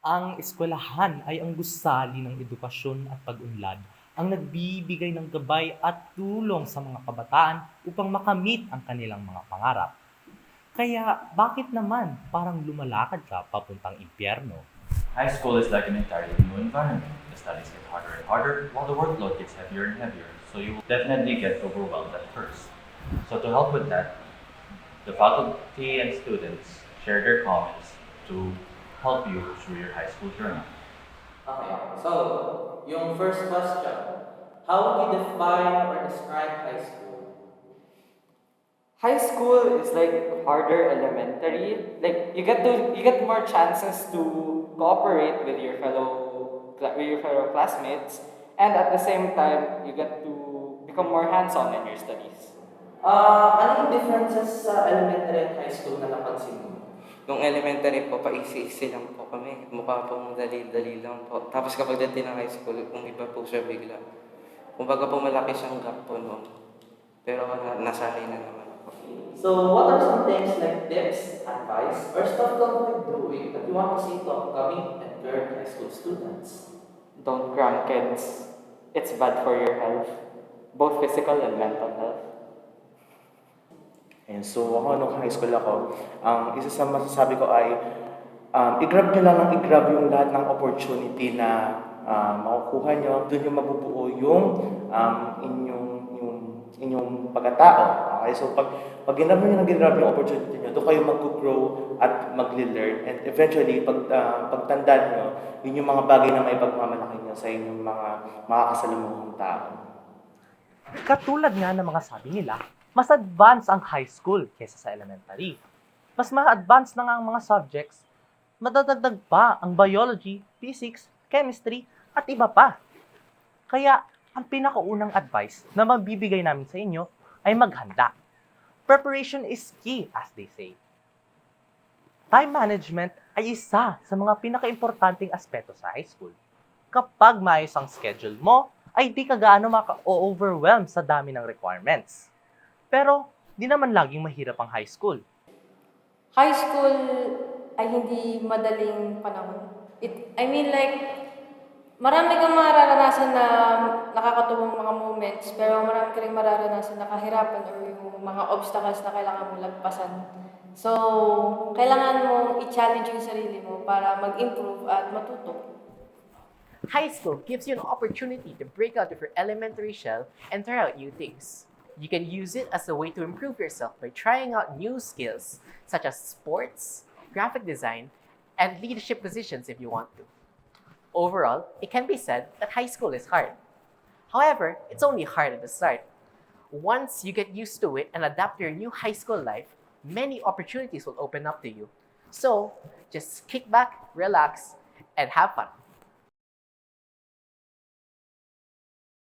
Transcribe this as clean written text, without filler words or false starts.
Ang eskwelahan ay ang gusali ng edukasyon at pag-unlad, ang nagbibigay ng gabay at tulong sa mga kabataan upang makamit ang kanilang mga pangarap. Kaya bakit naman parang lumalakad ka papuntang impyerno? High school is like an entirely new environment. The studies get harder and harder, while the workload gets heavier and heavier, so you will definitely get overwhelmed at first. So to help with that, the faculty and students share their comments to help you through your high school journey. Okay, so yung first question, how would you define or describe high school? High school is like harder elementary. Like you get more chances to cooperate with your fellow classmates, and at the same time you get to become more hands-on in your studies. Ano yung differences sa elementary at high school na napansin mo? Nung elementary po, paisi-isi lang po kami. Mukha pong dali-dali lang po. Tapos kapag dating ng high school, iba po siya bigla. Kumbaga po malaki siyang gap po noon. Pero nasanay na naman po. So, what are some things like tips, advice, or stuff that we're doing that you want to see to upcoming and current high school students? Don't cram, kids. It's bad for your health. Both physical and mental health. And so ako nung high school ako, isa sa masasabi ko ay i-grab nyo lang ng i-grab yung lahat ng opportunity na makukuha nyo. Doon yung mabubuo yung inyong pagkatao. Okay? So pag ginrab nyo ng ginrab yung opportunity nyo, doon kayo mag-grow at mag-learn. And eventually, pagtandaan nyo, yun yung mga bagay na may pagmamalaki nyo sa inyong mga makakasalamuhang tao. Katulad nga ng mga sabi nila, mas advanced ang high school kaysa sa elementary. Mas ma-advance na nga ang mga subjects, madadagdag pa ang biology, physics, chemistry, at iba pa. Kaya, ang pinakaunang advice na mabibigay namin sa inyo ay maghanda. Preparation is key, as they say. Time management ay isa sa mga pinaka-importanting aspeto sa high school. Kapag maayos ang schedule mo, ay di ka gaano maka-overwhelm sa dami ng requirements. Pero, di naman laging mahirap ang high school. High school ay hindi madaling panahon. Marami kang mararanasan na nakakatuwang mga moments, pero marami ka rin mararanasan na kahirapan or yung mga obstacles na kailangan mong lagpasan. So, kailangan mong i-challenge yung sarili mo para mag-improve at matuto. High school gives you an opportunity to break out of your elementary shell and try out new things. You can use it as a way to improve yourself by trying out new skills such as sports, graphic design, and leadership positions if you want to. Overall, it can be said that high school is hard. However, it's only hard at the start. Once you get used to it and adapt to your new high school life, many opportunities will open up to you. So, just kick back, relax, and have fun.